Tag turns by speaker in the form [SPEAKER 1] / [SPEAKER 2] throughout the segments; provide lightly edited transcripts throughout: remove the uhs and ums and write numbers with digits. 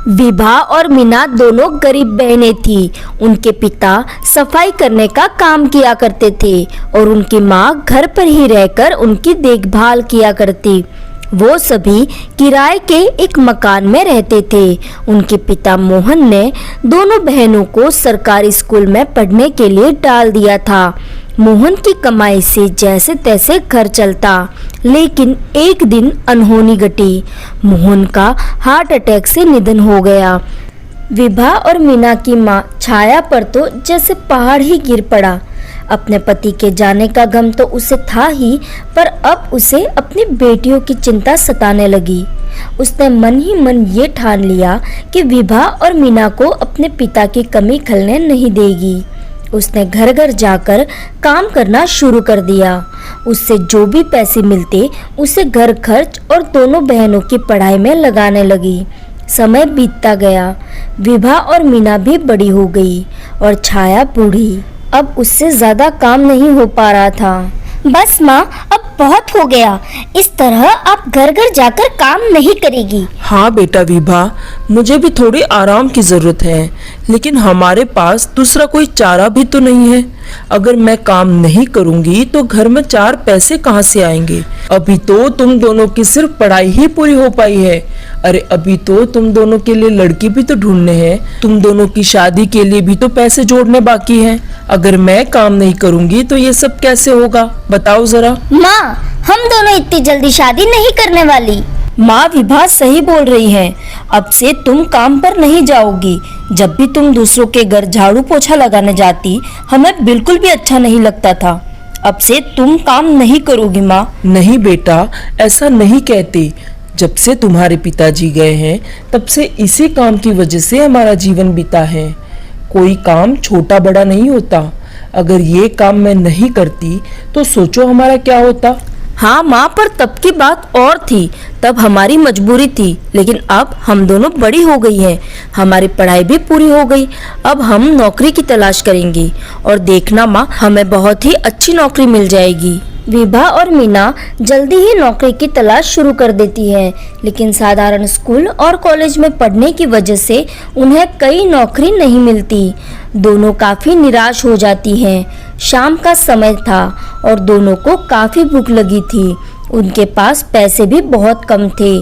[SPEAKER 1] विभा और मीना दोनों गरीब बहनें थी। उनके पिता सफाई करने का काम किया करते थे और उनकी माँ घर पर ही रहकर उनकी देखभाल किया करती। वो सभी किराए के एक मकान में रहते थे। उनके पिता मोहन ने दोनों बहनों को सरकारी स्कूल में पढ़ने के लिए डाल दिया था। मोहन की कमाई से जैसे तैसे घर चलता, लेकिन एक दिन अनहोनी घटी। मोहन का हार्ट अटैक से निधन हो गया। विभा और मीना की माँ छाया पर तो जैसे पहाड़ ही गिर पड़ा। अपने पति के जाने का गम तो उसे था ही, पर अब उसे अपनी बेटियों की चिंता सताने लगी। उसने मन ही मन ये ठान लिया कि विभा और मीना को अपने पिता की कमी खलने नहीं देगी। उसने घर घर जाकर काम करना शुरू कर दिया। उससे जो भी पैसे मिलते उसे घर खर्च और दोनों बहनों की पढ़ाई में लगाने लगी। समय बीतता गया। विभा और मीना भी बड़ी हो गई और छाया बूढ़ी। अब उससे ज्यादा काम नहीं हो पा रहा था।
[SPEAKER 2] बस माँ, अब बहुत हो गया। इस तरह आप घर घर जाकर काम नहीं करेगी।
[SPEAKER 3] हाँ बेटा विभा, मुझे भी थोड़ी आराम की जरूरत है, लेकिन हमारे पास दूसरा कोई चारा भी तो नहीं है। अगर मैं काम नहीं करूंगी तो घर में 4 पैसे कहाँ से आएंगे। अभी तो तुम दोनों की सिर्फ पढ़ाई ही पूरी हो पाई है। अरे अभी तो तुम दोनों के लिए लड़की भी तो ढूंढने हैं। तुम दोनों की शादी के लिए भी तो पैसे जोड़ने बाकी हैं। अगर मैं काम नहीं करूंगी तो ये सब कैसे होगा, बताओ जरा।
[SPEAKER 2] माँ, हम दोनों इतनी जल्दी शादी नहीं करने वाली।
[SPEAKER 1] माँ विभा सही बोल रही है। अब से तुम काम पर नहीं जाओगी। जब भी तुम दूसरों के घर झाड़ू पोछा लगाने जाती, हमें बिल्कुल भी अच्छा नहीं लगता था। अब से तुम काम नहीं करोगी माँ।
[SPEAKER 3] नहीं बेटा, ऐसा नहीं कहते। जब से तुम्हारे पिताजी गए हैं तब से इसी काम की वजह से हमारा जीवन बीता है। कोई काम छोटा बड़ा नहीं होता। अगर ये काम मैं नहीं करती तो सोचो हमारा क्या होता।
[SPEAKER 1] हाँ माँ, पर तब की बात और थी। तब हमारी मजबूरी थी, लेकिन अब हम दोनों बड़ी हो गई हैं। हमारी पढ़ाई भी पूरी हो गई। अब हम नौकरी की तलाश करेंगी और देखना माँ, हमें बहुत ही अच्छी नौकरी मिल जाएगी। विभा और मीना जल्दी ही नौकरी की तलाश शुरू कर देती है, लेकिन साधारण स्कूल और कॉलेज में पढ़ने की वजह से उन्हें कई नौकरी नहीं मिलती। दोनों काफी निराश हो जाती हैं। शाम का समय था और दोनों को काफी भूख लगी थी। उनके पास पैसे भी बहुत कम थे।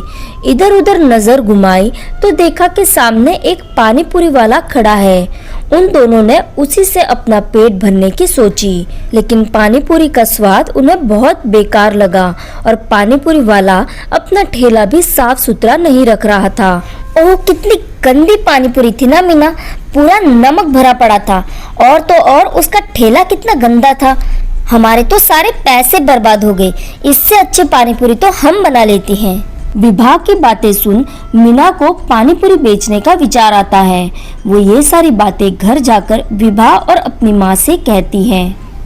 [SPEAKER 1] इधर उधर नजर घुमाई तो देखा कि सामने एक पानी पूरी वाला खड़ा है। उन दोनों ने उसी से अपना पेट भरने की सोची, लेकिन पानी पूरी का स्वाद उन्हें बहुत बेकार लगा और पानी पूरी वाला अपना ठेला भी साफ सुथरा नहीं रख रहा था।
[SPEAKER 2] ओह, कितनी गंदी पानी पूरी थी ना मीना। पूरा नमक भरा पड़ा था और तो और उसका ठेला कितना गंदा था। हमारे तो सारे पैसे बर्बाद हो गए। इससे अच्छे पानी पूरी तो हम बना लेती हैं।
[SPEAKER 1] विभा की बातें सुन मीना को पानी पूरी बेचने का विचार आता है। वो ये सारी बातें घर जाकर विभा और अपनी माँ से कहती है।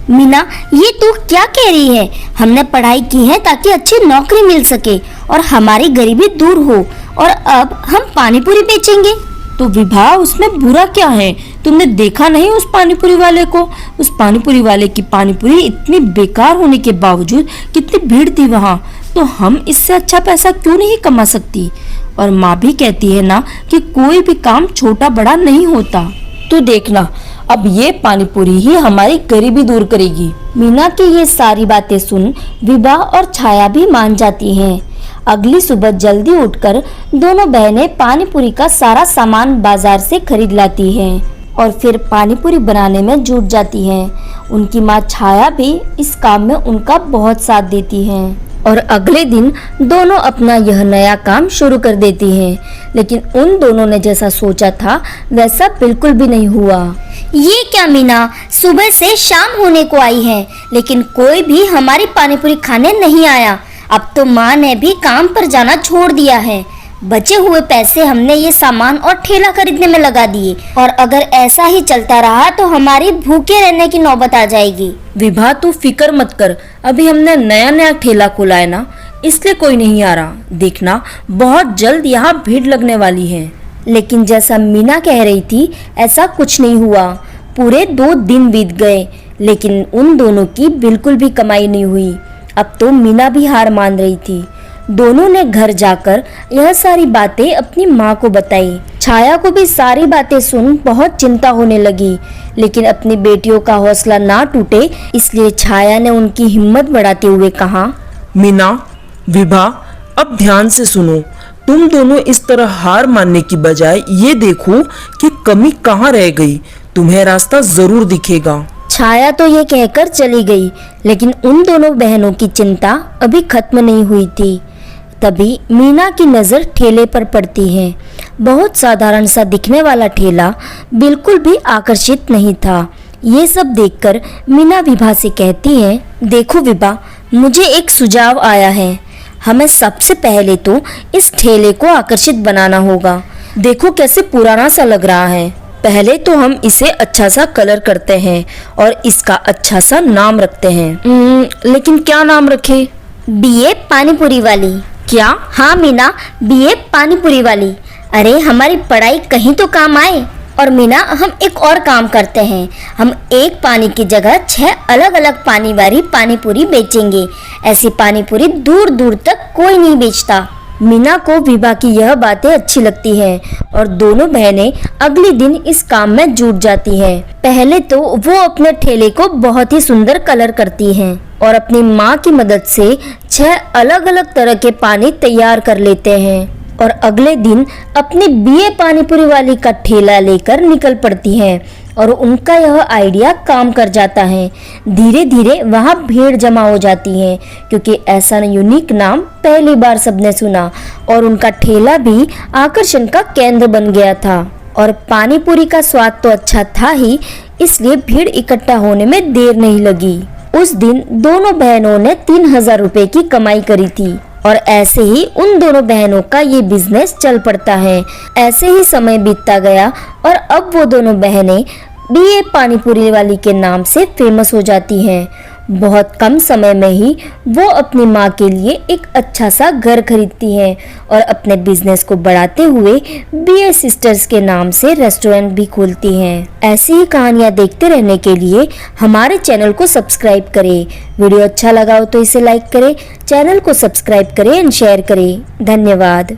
[SPEAKER 2] मीना, ये तू क्या कह रही है? हमने पढ़ाई की है ताकि अच्छी नौकरी मिल सके और हमारी गरीबी दूर हो, और अब हम पानी पूरी बेचेंगे।
[SPEAKER 1] तो विभा, उसमें बुरा क्या है? तुमने देखा नहीं उस पानीपुरी वाले को? उस पानीपुरी वाले की पानीपुरी इतनी बेकार होने के बावजूद कितनी भीड़ थी वहाँ। तो हम इससे अच्छा पैसा क्यों नहीं कमा सकती? और माँ भी कहती है ना कि कोई भी काम छोटा बड़ा नहीं होता। तो देखना, अब ये पानीपुरी ही हमारी गरीबी दूर करेगी। मीना की ये सारी बातें सुन विभा और छाया भी मान जाती हैं। अगली सुबह जल्दी उठकर दोनों बहनें पानीपुरी का सारा सामान बाजार से खरीद लाती हैं और फिर पानीपुरी बनाने में जुट जाती हैं। उनकी माँ छाया भी इस काम में उनका बहुत साथ देती है और अगले दिन दोनों अपना यह नया काम शुरू कर देती हैं। लेकिन उन दोनों ने जैसा सोचा था वैसा बिल्कुल भी नहीं हुआ।
[SPEAKER 2] ये क्या मीना, सुबह से शाम होने को आई है, लेकिन कोई भी हमारी पानीपुरी खाने नहीं आया। अब तो माँ ने भी काम पर जाना छोड़ दिया है। बचे हुए पैसे हमने ये सामान और ठेला खरीदने में लगा दिए, और अगर ऐसा ही चलता रहा तो हमारी भूखे रहने की नौबत आ जाएगी।
[SPEAKER 1] विभा, तू फिक्र मत कर। अभी हमने नया नया ठेला खोला है ना, इसलिए कोई नहीं आ रहा। देखना, बहुत जल्द यहाँ भीड़ लगने वाली है। लेकिन जैसा मीना कह रही थी ऐसा कुछ नहीं हुआ। पूरे 2 दिन बीत गए, लेकिन उन दोनों की बिल्कुल भी कमाई नहीं हुई। अब तो मीना भी हार मान रही थी। दोनों ने घर जाकर यह सारी बातें अपनी माँ को बताई। छाया को भी सारी बातें सुन बहुत चिंता होने लगी, लेकिन अपनी बेटियों का हौसला ना टूटे इसलिए छाया ने उनकी हिम्मत बढ़ाते हुए कहा,
[SPEAKER 3] मीना, विभा, अब ध्यान से सुनो। तुम दोनों इस तरह हार मानने की बजाय ये देखो कि कमी कहाँ रह गई। तुम्हें रास्ता जरूर दिखेगा।
[SPEAKER 1] छाया तो ये कहकर चली गई, लेकिन उन दोनों बहनों की चिंता अभी खत्म नहीं हुई थी। तभी मीना की नज़र ठेले पर पड़ती है। बहुत साधारण सा दिखने वाला ठेला बिल्कुल भी आकर्षित नहीं था। ये सब देखकर मीना विभा से कहती है, देखो विभा, मुझे एक सुझाव आया है। हमें सबसे पहले तो इस ठेले को आकर्षित बनाना होगा। देखो कैसे पुराना सा लग रहा है। पहले तो हम इसे अच्छा सा कलर करते हैं और इसका अच्छा सा नाम रखते हैं। लेकिन क्या नाम रखें?
[SPEAKER 2] बीए पानीपुरी वाली।
[SPEAKER 1] क्या?
[SPEAKER 2] हाँ मीना, बीए पानीपुरी वाली। अरे हमारी पढ़ाई कहीं तो काम आए। और मीना, हम एक और काम करते हैं। हम एक पानी की जगह 6 अलग अलग पानी वाली पानीपुरी बेचेंगे। ऐसी पानीपुरी दूर दूर तक कोई नहीं बेचता।
[SPEAKER 1] मीना को विभा की यह बातें अच्छी लगती हैं और दोनों बहनें अगले दिन इस काम में जुट जाती हैं। पहले तो वो अपने ठेले को बहुत ही सुंदर कलर करती हैं और अपनी माँ की मदद से 6 अलग अलग तरह के पानी तैयार कर लेते हैं और अगले दिन अपने बीए पानीपुरी वाली का ठेला लेकर निकल पड़ती हैं और उनका यह आइडिया काम कर जाता है। धीरे धीरे वहाँ भीड़ जमा हो जाती है क्योंकि ऐसा यूनिक नाम पहली बार सबने सुना और उनका ठेला भी आकर्षण का केंद्र बन गया था। और पानीपुरी का स्वाद तो अच्छा था ही, इसलिए भीड़ इकट्ठा होने में देर नहीं लगी। उस दिन दोनों बहनों ने 3000 रुपए की कमाई करी थी और ऐसे ही उन दोनों बहनों का ये बिजनेस चल पड़ता है। ऐसे ही समय बीतता गया और अब वो दोनों बहनें बीए पानीपुरी वाली के नाम से फेमस हो जाती हैं। बहुत कम समय में ही वो अपनी माँ के लिए एक अच्छा सा घर खरीदती हैं और अपने बिजनेस को बढ़ाते हुए बीए सिस्टर्स के नाम से रेस्टोरेंट भी खोलती हैं। ऐसी ही कहानियाँ देखते रहने के लिए हमारे चैनल को सब्सक्राइब करें। वीडियो अच्छा लगा हो तो इसे लाइक करें, चैनल को सब्सक्राइब करें एंड शेयर करें। धन्यवाद।